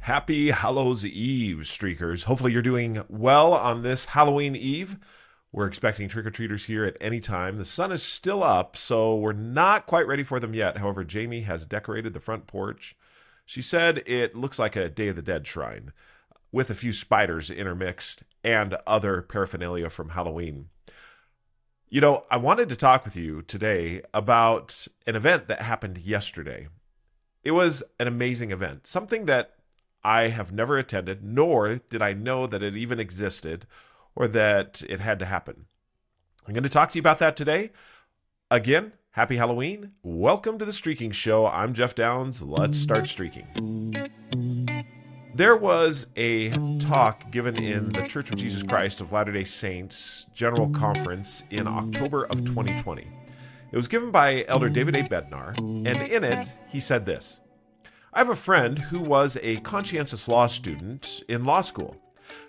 Happy Hallows Eve, Streakers. Hopefully you're doing well on this Halloween Eve. We're expecting trick-or-treaters here at any time. The sun is still up, so we're not quite ready for them yet. However, Jamie has decorated the front porch. She said it looks like a Day of the Dead shrine, with a few spiders intermixed and other paraphernalia from Halloween. I wanted to talk with you today about an event that happened yesterday. It was an amazing event, something that I have never attended, nor did I know that it even existed or that it had to happen. I'm going to talk to you about that today. Again, happy Halloween. Welcome to the Streaking Show. I'm Jeff Downs. Let's start streaking. There was a talk given in the Church of Jesus Christ of Latter-day Saints General Conference in October of 2020. It was given by Elder David A. Bednar, and in it, he said this: I have a friend who was a conscientious law student in law school.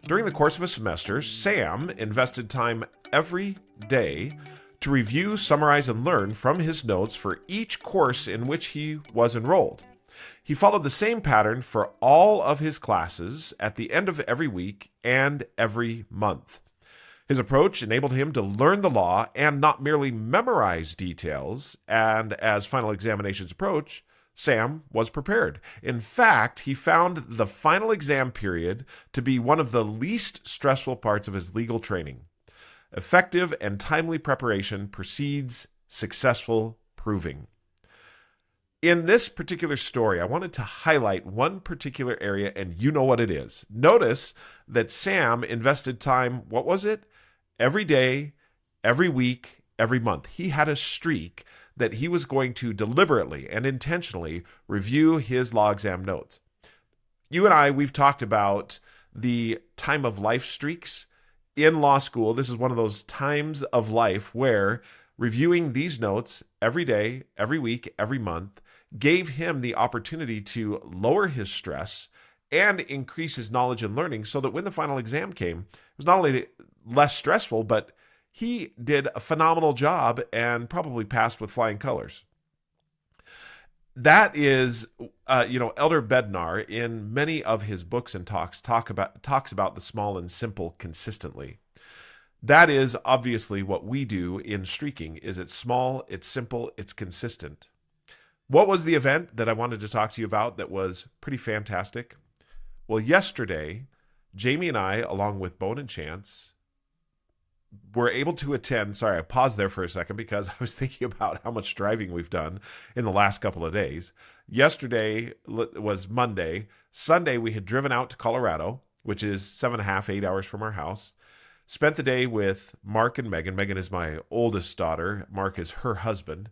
During the course of a semester, Sam invested time every day to review, summarize, and learn from his notes for each course in which he was enrolled. He followed the same pattern for all of his classes at the end of every week and every month. His approach enabled him to learn the law and not merely memorize details, and as final examinations approach, Sam was prepared. In fact, he found the final exam period to be one of the least stressful parts of his legal training. Effective and timely preparation precedes successful proving. In this particular story, I wanted to highlight one particular area, and you know what it is. Notice that Sam invested time, what was it? Every day, every week, every month. He had a streak that he was going to deliberately and intentionally review his law exam notes. You and I, we've talked about the time of life streaks in law school. This is one of those times of life where reviewing these notes every day, every week, every month gave him the opportunity to lower his stress and increase his knowledge and learning so that when the final exam came, it was not only less stressful, but he did a phenomenal job and probably passed with flying colors. That is, Elder Bednar, in many of his books and talks about the small and simple consistently. That is obviously what we do in streaking. Is it's small, it's simple, it's consistent. What was the event that I wanted to talk to you about that was pretty fantastic? Well, yesterday, Jamie and I, along with Bone and Chance, were able to attend. Sorry, I paused there for a second because I was thinking about how much driving we've done in the last couple of days. Yesterday was Monday. Sunday, we had driven out to Colorado, which is 7.5, 8 hours from our house. Spent the day with Mark and Megan. Megan is my oldest daughter. Mark is her husband,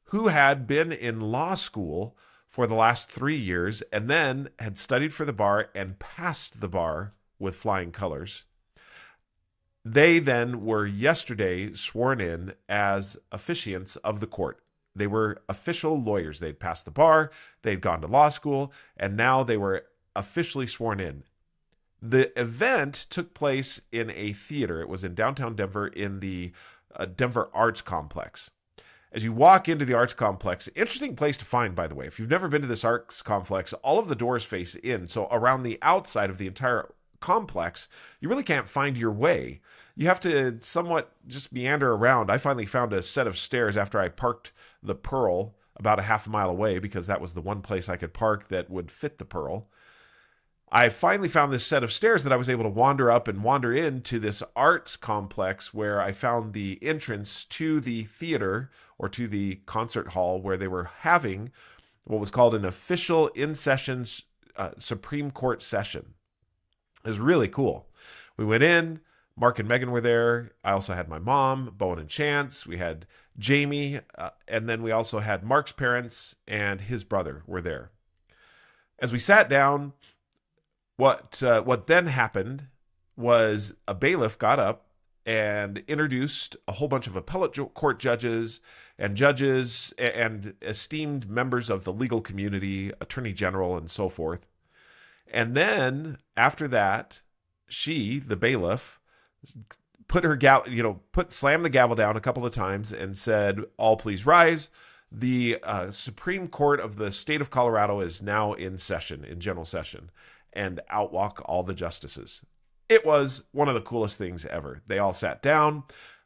who had been in law school for the last 3 years and then had studied for the bar and passed the bar with flying colors. They then were yesterday sworn in as officiants of the court. They were official lawyers. They'd passed the bar, they'd gone to law school, and now they were officially sworn in. The event took place in a theater. It was in downtown Denver in the Denver Arts Complex. As you walk into the Arts Complex, interesting place to find, by the way. If you've never been to this Arts Complex, all of the doors face in. So around the outside of the entire complex, you really can't find your way. You have to somewhat just meander around. I finally found a set of stairs after I parked the Pearl about a half a mile away because that was the one place I could park that would fit the Pearl. I finally found this set of stairs that I was able to wander up and wander into this arts complex where I found the entrance to the theater or to the concert hall where they were having what was called an official in-session Supreme Court session. It was really cool. We went in. Mark and Megan were there. I also had my mom, Bowen and Chance. We had Jamie, and then we also had Mark's parents and his brother were there. As we sat down, what then happened was a bailiff got up and introduced a whole bunch of appellate court judges and esteemed members of the legal community, attorney general, and so forth. And then after that, she, the bailiff, slammed the gavel down a couple of times and said, "All please rise. The Supreme Court of the state of Colorado is now in session, in general session, and out walk all the justices. It was one of the coolest things ever. They all sat down.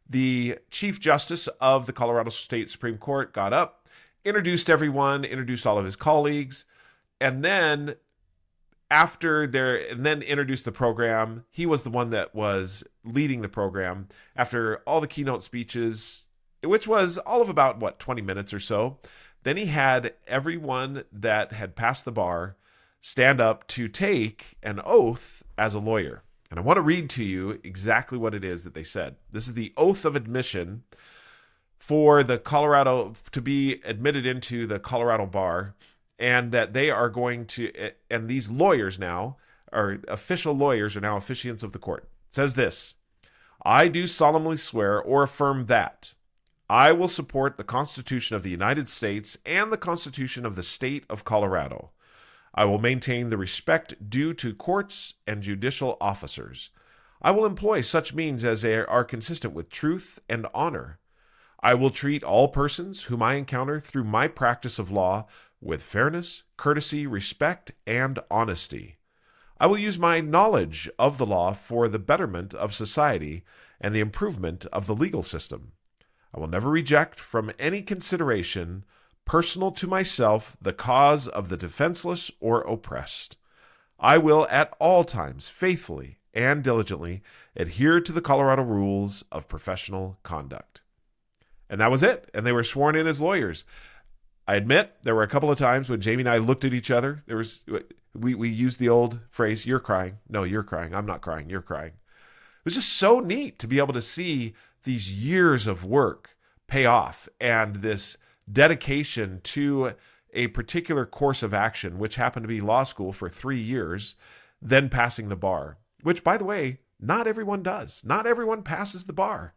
The Chief Justice of the Colorado State Supreme Court got up, introduced everyone, introduced all of his colleagues, and then introduced the program. He was the one that was leading the program. After all the keynote speeches, which was all of about, 20 minutes or so, then he had everyone that had passed the bar stand up to take an oath as a lawyer. And I want to read to you exactly what it is that they said. This is the oath of admission for the Colorado, to be admitted into the Colorado bar, and that they are going to, and these lawyers now, are official lawyers, are now officiants of the court. It says this: I do solemnly swear or affirm that I will support the Constitution of the United States and the Constitution of the State of Colorado. I will maintain the respect due to courts and judicial officers. I will employ such means as are consistent with truth and honor. I will treat all persons whom I encounter through my practice of law with fairness, courtesy, respect, and honesty. I will use my knowledge of the law for the betterment of society and the improvement of the legal system. I will never reject from any consideration personal to myself the cause of the defenseless or oppressed. I will at all times faithfully and diligently adhere to the Colorado rules of professional conduct. And that was it. And they were sworn in as lawyers. I admit there were a couple of times when Jamie and I looked at each other. We used the old phrase, "You're crying." No, you're crying. I'm not crying. You're crying. It was just so neat to be able to see these years of work pay off, and this dedication to a particular course of action, which happened to be law school for 3 years, then passing the bar, which, by the way, not everyone does. Not everyone passes the bar.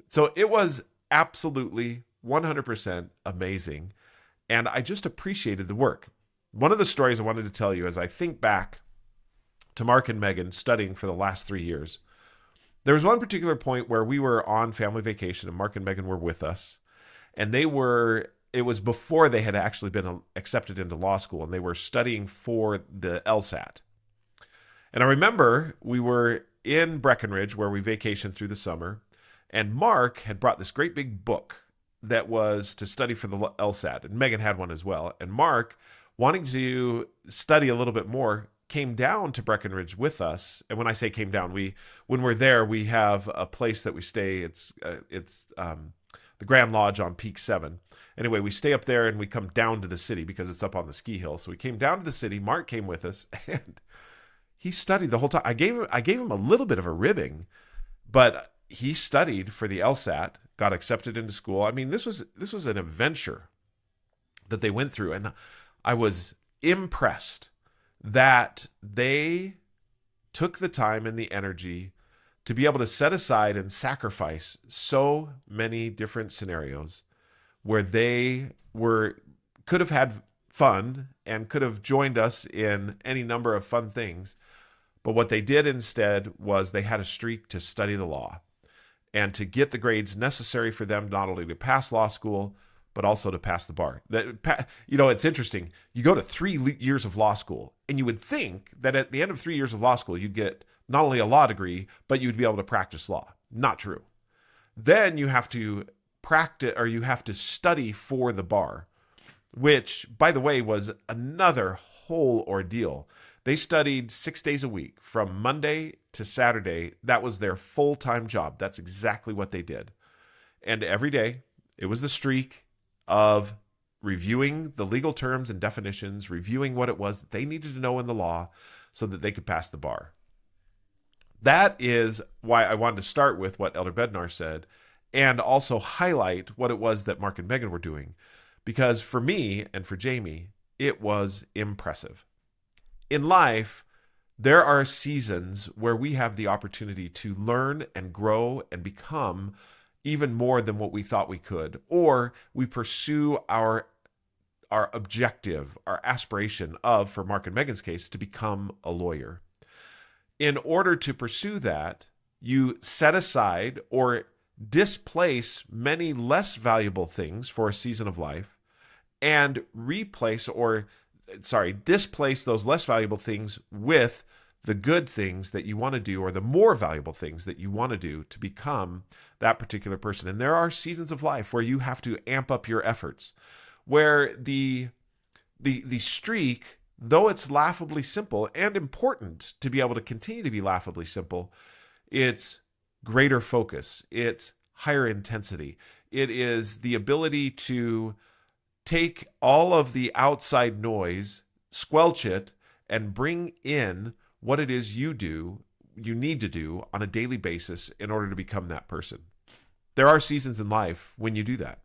So it was absolutely 100% amazing, and I just appreciated the work. One of the stories I wanted to tell you as I think back to Mark and Megan studying for the last 3 years, there was one particular point where we were on family vacation and Mark and Megan were with us, and it was before they had actually been accepted into law school, and they were studying for the LSAT. And I remember we were in Breckenridge where we vacationed through the summer, and Mark had brought this great big book that was to study for the LSAT, and Megan had one as well. And Mark, wanting to study a little bit more, came down to Breckenridge with us. And when I say came down, when we're there, we have a place that we stay. It's the Grand Lodge on Peak 7. Anyway, we stay up there and we come down to the city because it's up on the ski hill. So we came down to the city. Mark came with us, and he studied the whole time. I gave him a little bit of a ribbing, but he studied for the LSAT, got accepted into school. I mean, this was an adventure that they went through, and I was impressed that they took the time and the energy to be able to set aside and sacrifice so many different scenarios where they could have had fun and could have joined us in any number of fun things. But what they did instead was they had a streak to study the law and to get the grades necessary for them not only to pass law school, but also to pass the bar. It's interesting. You go to 3 years of law school, and you would think that at the end of 3 years of law school, you'd get not only a law degree, but you'd be able to practice law. Not true. Then you have to practice, or you have to study for the bar, which, by the way, was another whole ordeal. They studied 6 days a week from Monday to Saturday. That was their full-time job. That's exactly what they did. And every day, it was the streak of reviewing the legal terms and definitions, reviewing what it was that they needed to know in the law so that they could pass the bar. That is why I wanted to start with what Elder Bednar said and also highlight what it was that Mark and Megan were doing. Because for me and for Jamie, it was impressive. In life, there are seasons where we have the opportunity to learn and grow and become even more than what we thought we could, or we pursue our objective, our aspiration of, for Mark and Megan's case, to become a lawyer. In order to pursue that, you set aside, or displace many less valuable things for a season of life and displace those less valuable things with the good things that you want to do, or the more valuable things that you want to do to become that particular person. And there are seasons of life where you have to amp up your efforts, where the streak, though it's laughably simple and important to be able to continue to be laughably simple, it's greater focus, it's higher intensity. It is the ability to take all of the outside noise, squelch it, and bring in what it is you need to do on a daily basis in order to become that person. There are seasons in life when you do that,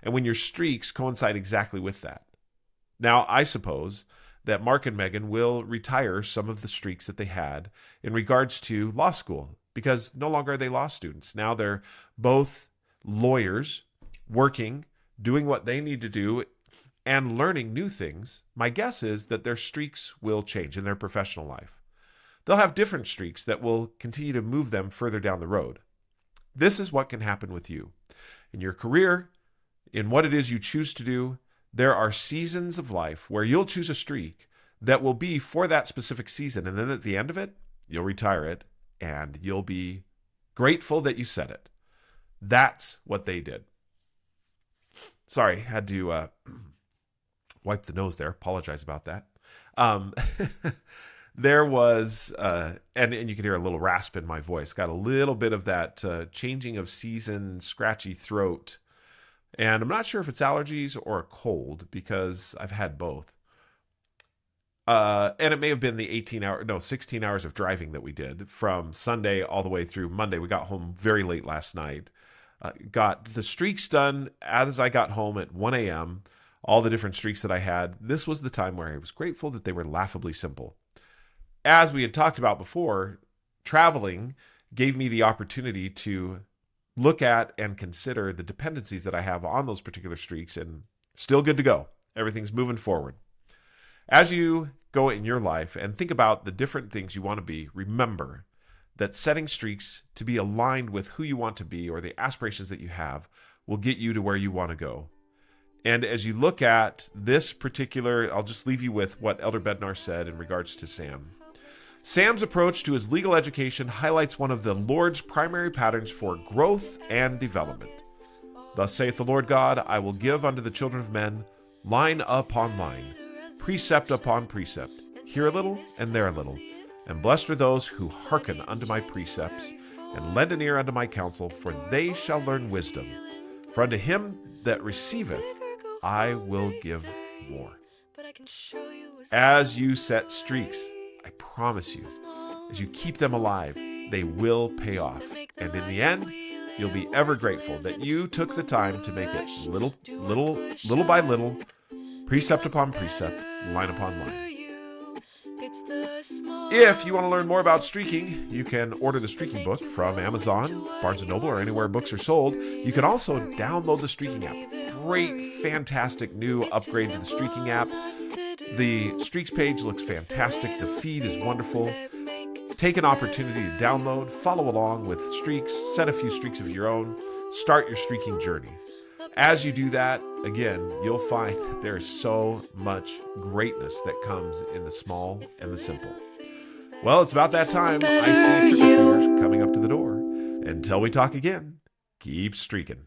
and when your streaks coincide exactly with that. Now, I suppose that Mark and Megan will retire some of the streaks that they had in regards to law school, because no longer are they law students. Now they're both lawyers, working, doing what they need to do, and learning new things. My guess is that their streaks will change in their professional life. They'll have different streaks that will continue to move them further down the road. This is what can happen with you. In your career, in what it is you choose to do, there are seasons of life where you'll choose a streak that will be for that specific season. And then at the end of it, you'll retire it and you'll be grateful that you set it. That's what they did. Sorry, had to wipe the nose there. Apologize about that. There was, and you can hear a little rasp in my voice. Got a little bit of that changing of season, scratchy throat. And I'm not sure if it's allergies or a cold, because I've had both. And it may have been the 16 hours of driving that we did from Sunday all the way through Monday. We got home very late last night. Got the streaks done as I got home at 1 a.m., all the different streaks that I had. This was the time where I was grateful that they were laughably simple. As we had talked about before, traveling gave me the opportunity to look at and consider the dependencies that I have on those particular streaks, and still good to go. Everything's moving forward. As you go in your life and think about the different things you want to be, remember that setting streaks to be aligned with who you want to be or the aspirations that you have will get you to where you want to go. And as you look at this particular, I'll just leave you with what Elder Bednar said in regards to Sam. Sam's approach to his legal education highlights one of the Lord's primary patterns for growth and development. Thus saith the Lord God, I will give unto the children of men line upon line, precept upon precept, here a little and there a little. And blessed are those who hearken unto my precepts, and lend an ear unto my counsel, for they shall learn wisdom. For unto him that receiveth I will give more. As you set streaks, I promise you, as you keep them alive, they will pay off. And in the end, you'll be ever grateful that you took the time to make it little by little, precept upon precept, line upon line. If you want to learn more about streaking, you can order the Streaking book from Amazon, Barnes & Noble, or anywhere books are sold. You can also download the Streaking app. Great, fantastic new upgrade to the Streaking app. The Streaks page looks fantastic. The feed is wonderful. Take an opportunity to download, follow along with streaks, set a few streaks of your own, start your streaking journey. As you do that, again, you'll find that there is so much greatness that comes in the small and the simple. Well, it's about that time. I see trick-or-treaters coming up to the door. Until we talk again, keep streaking.